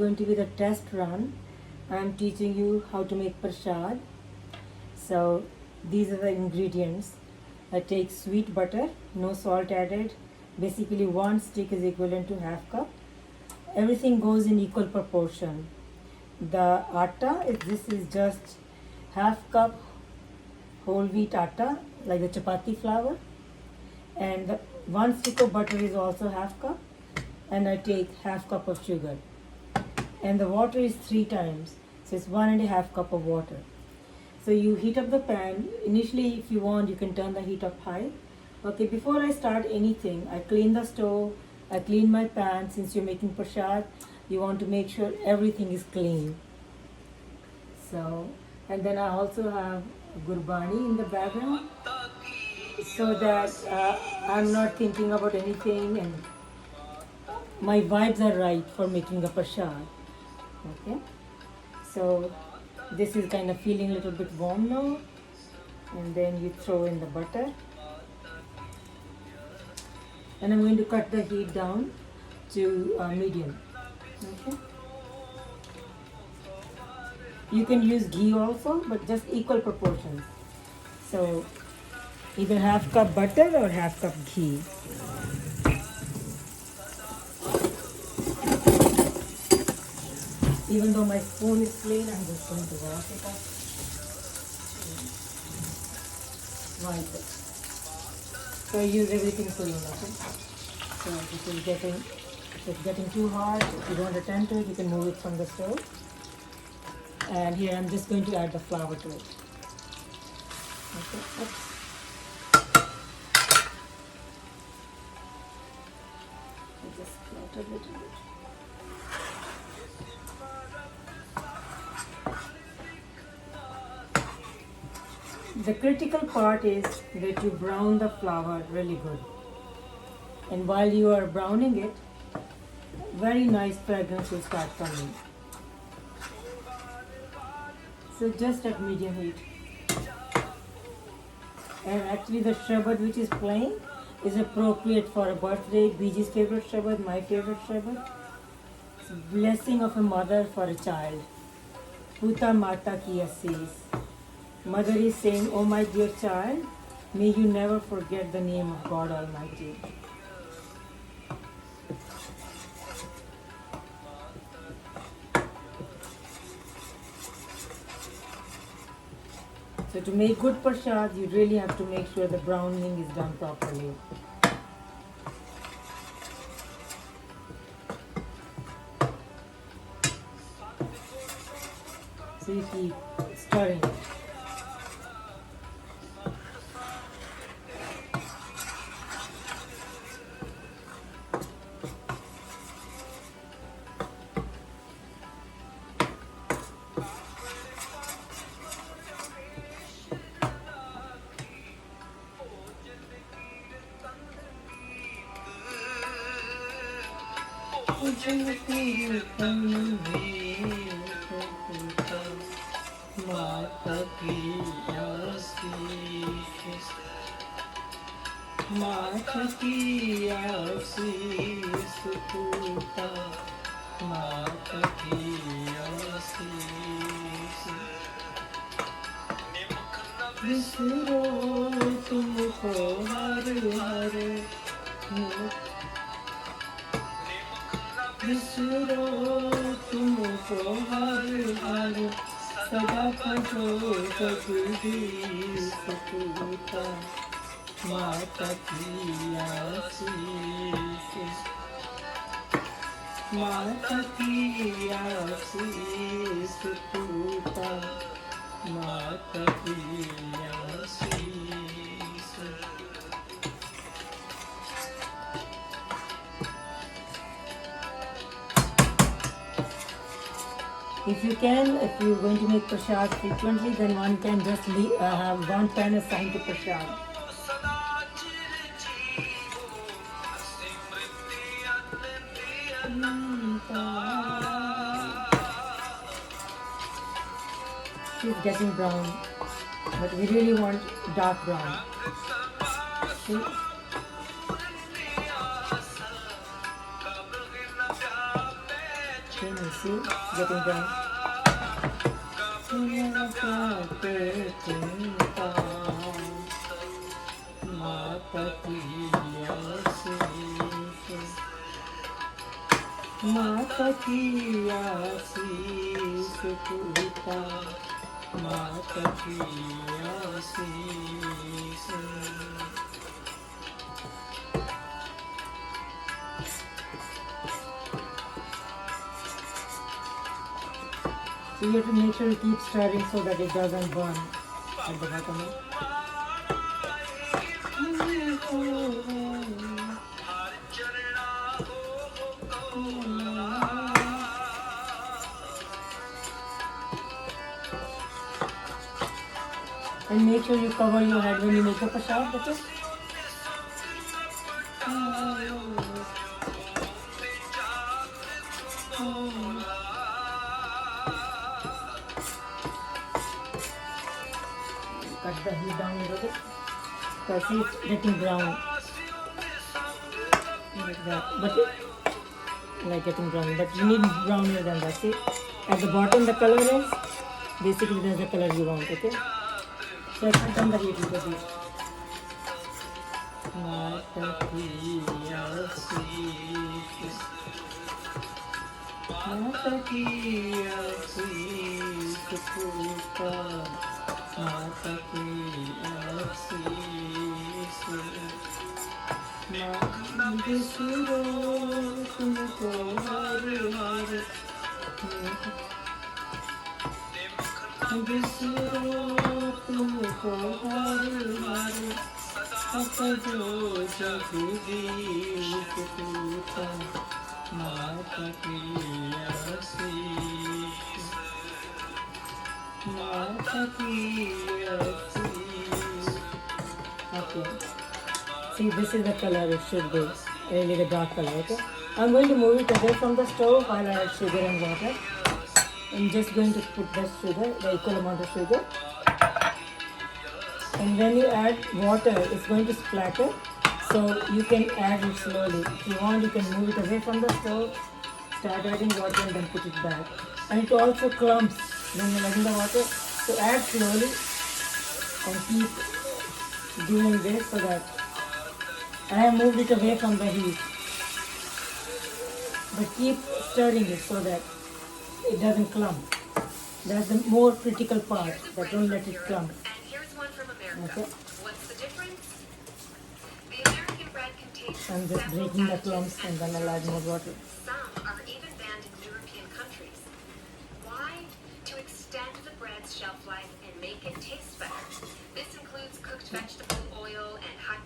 Going to be the test run. I'm teaching you how to make prashad. So these are the ingredients. I take sweet butter, no salt added. Basically 1 stick is equivalent to half cup. Everything goes in equal proportion. The this is just half cup whole wheat atta, like the chapati flour, and the 1 stick of butter is also half cup, and I take half cup of sugar, and the water is 3 times, so it's 1.5 cup of water. So you heat up the pan. Initially, if you want, you can turn the heat up high. Okay, before I start anything, I clean the stove, I clean my pan. Since you're making prashad, you want to make sure everything is clean. So, and then I also have gurbani in the background, so that I'm not thinking about anything and my vibes are right for making a prashad. Okay, so this is kind of feeling a little bit warm now, and then you throw in the butter, and I'm going to cut the heat down to medium. Okay, you can use ghee also, but just equal proportions. So either half cup butter or half cup ghee. Even though my spoon is clean, I'm just going to wash it up. Wipe it. So I use everything clean, okay? So this is if it's getting too hot, if you don't attend to it, you can move it from the stove. And here I'm just going to add the flour to it. Okay. Oops. I just cluttered a little bit. The critical part is that you brown the flour really good. And while you are browning it, very nice fragrance will start coming. So just at medium heat. And actually the sharbat which is plain is appropriate for a birthday. Biji's favorite sharbat, my favorite sharbat. It's a blessing of a mother for a child. Puta Mata ki assis. Mother is saying, oh my dear child, may you never forget the name of God Almighty. So to make good prashad, you really have to make sure the browning is done properly. So you keep stirring it. माता की आशीष टूटा माता की आशीष विसरो तुमको हर हर विसरो तुमको हर हर सदा भजो जगदीश टूटा माता की आशीष माता की आशीष टूटा माता की आशीष. If you can, if you're going to make prashad frequently, then one can just have one pan assigned to prashad. It's getting brown, but we really want dark brown. See? Goodness. See, getting done. माता की आशीष पुता माता की आशीष So you have to make sure you keep stirring so that it doesn't burn at the bottom. And make sure you cover your head when you make a prasad, okay? Cut the heat down a little bit. Because see it's getting brown. Like that. But like getting brown. But you need browner than that. See? At the bottom the color is basically that's the color you want, okay? So I can turn the heat a little bit. Mata ki आशीष माता की आशीष पुता माता की आशीष माँ बिसरो तुमको हर हर बिसरो तुमको हर हर अपजो जगदीश पुता माता की आशीष माता की आशीष. Okay. See, this is the color it should be. Really the dark color, okay? I'm going to move it away from the stove while I add sugar and water. I'm just going to put the sugar, the equal amount of sugar. And when you add water, it's going to splatter. So you can add it slowly. If you want, you can move it away from the stove, start adding water and then put it back. And it also clumps when you're adding the water. So add slowly and keep doing this so that I have moved it away from the heat. But keep stirring it so that it doesn't clump. That's the more critical part, that don't let it clump. And here's one from America. Okay. What's the difference? The American bread contains I'm just several breaking the additives. clumps and then I'll add more water. Some are even banned in European countries. Why? To extend the bread's shelf life and make it taste better. This includes cooked vegetable oil and high.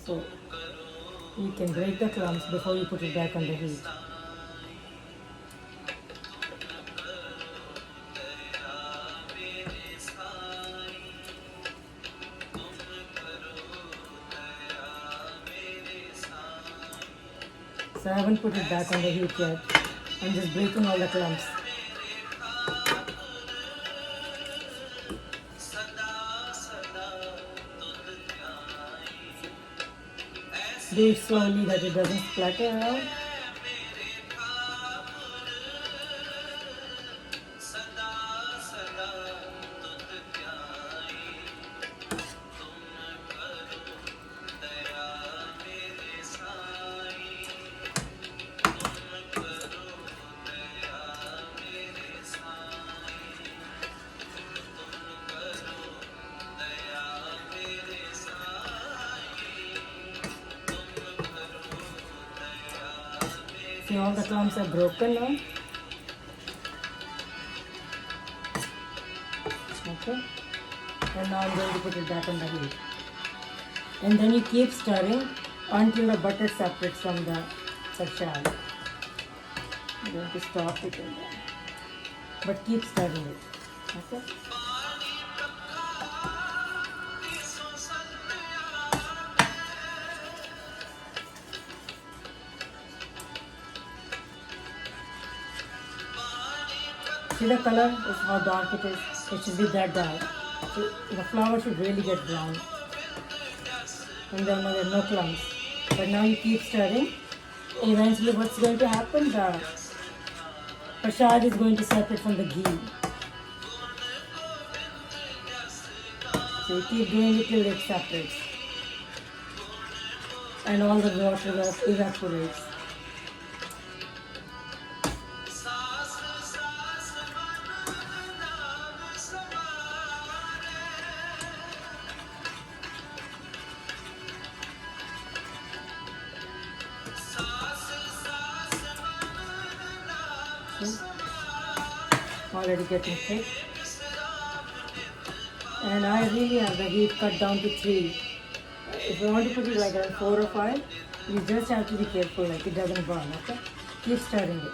So you can break the clumps before you put it back on the heat. So I haven't put it back on the heat yet. I'm just breaking all the clumps. Do it slowly that it doesn't splatter around. See, all the clumps are broken now. Okay. And now I'm going to put it back on the heat. And then you keep stirring until the butter separates from the prasad. I'm going to stop it and then. But keep stirring it. Okay. See the color is how dark it is. It should be that dark. So the flour should really get brown. And then there are no clumps. But now you keep stirring. Eventually what's going to happen? The prasad is going to separate from the ghee. So you keep doing it till it separates. And all the water evaporates. Already getting thick. And I really have the heat cut down to 3. If you want to put it like around 4 or 5, you just have to be careful like it doesn't burn, okay? Keep stirring it.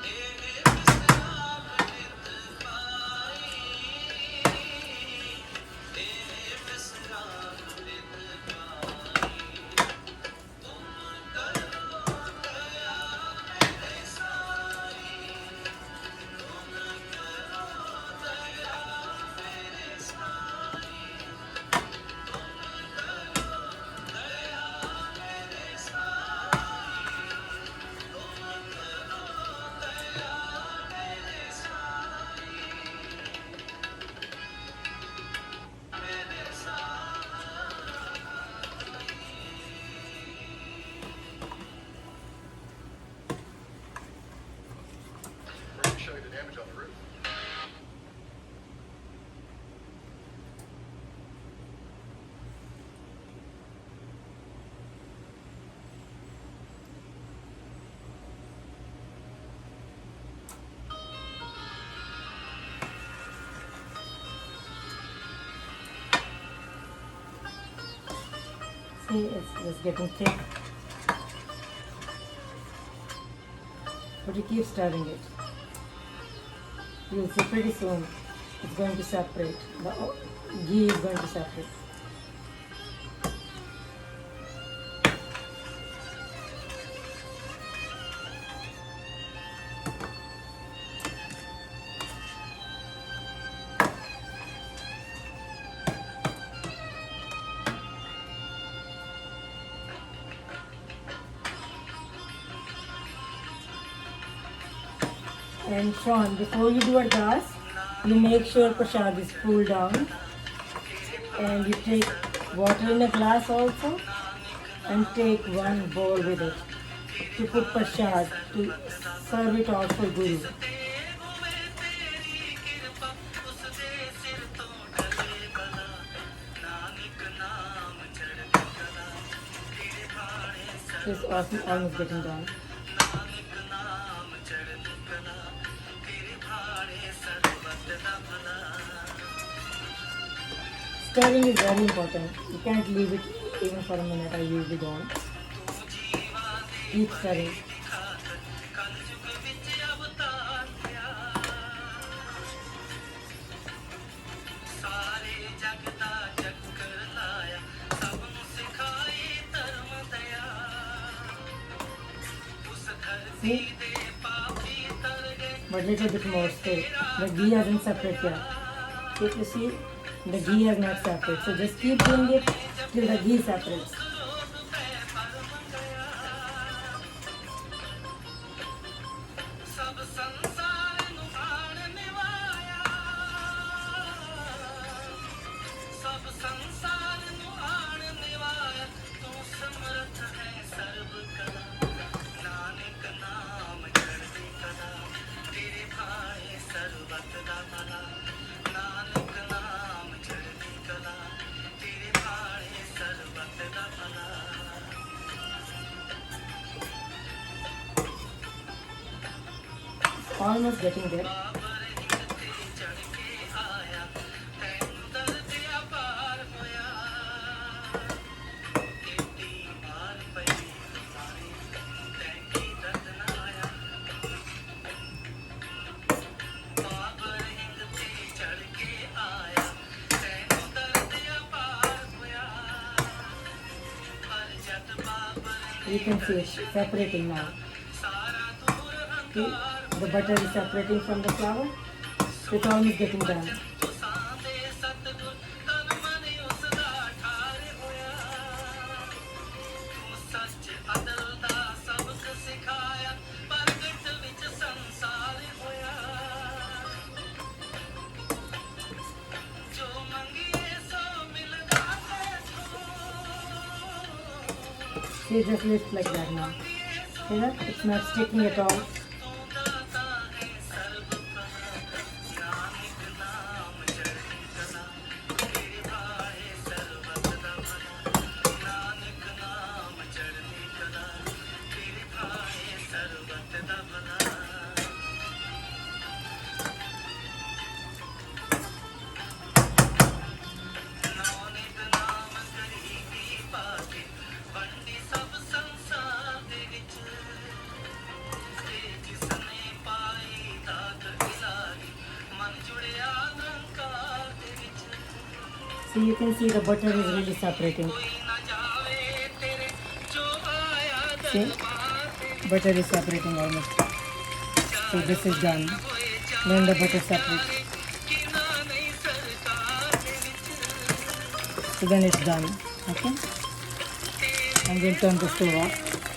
Show you the damage on the roof. See, it's getting thick. But you keep stirring it. You'll see pretty soon it's going to separate. The ghee is going to separate. And Sean, before you do ardas, you make sure prasad is cooled down, and you take water in a glass also, and take one bowl with it to put prasad, to serve it out for Guru. It's almost getting done. Stirring is very important. You can't leave it even for a minute. I usually don't. Keep stirring. See? But little bit more still. The ghee hasn't separated yet. If you see, the ghee has not separated. So just keep doing it till the ghee separates. Almost getting there. You can see it's separating now. See? The butter is separating from the flour. It's almost getting done. See, just lift like that now. See that? It's not sticking at all. So you can see the butter is really separating. See? Butter is separating almost. So this is done. Then the butter separates. So then it's done. Okay? And then turn the stove off.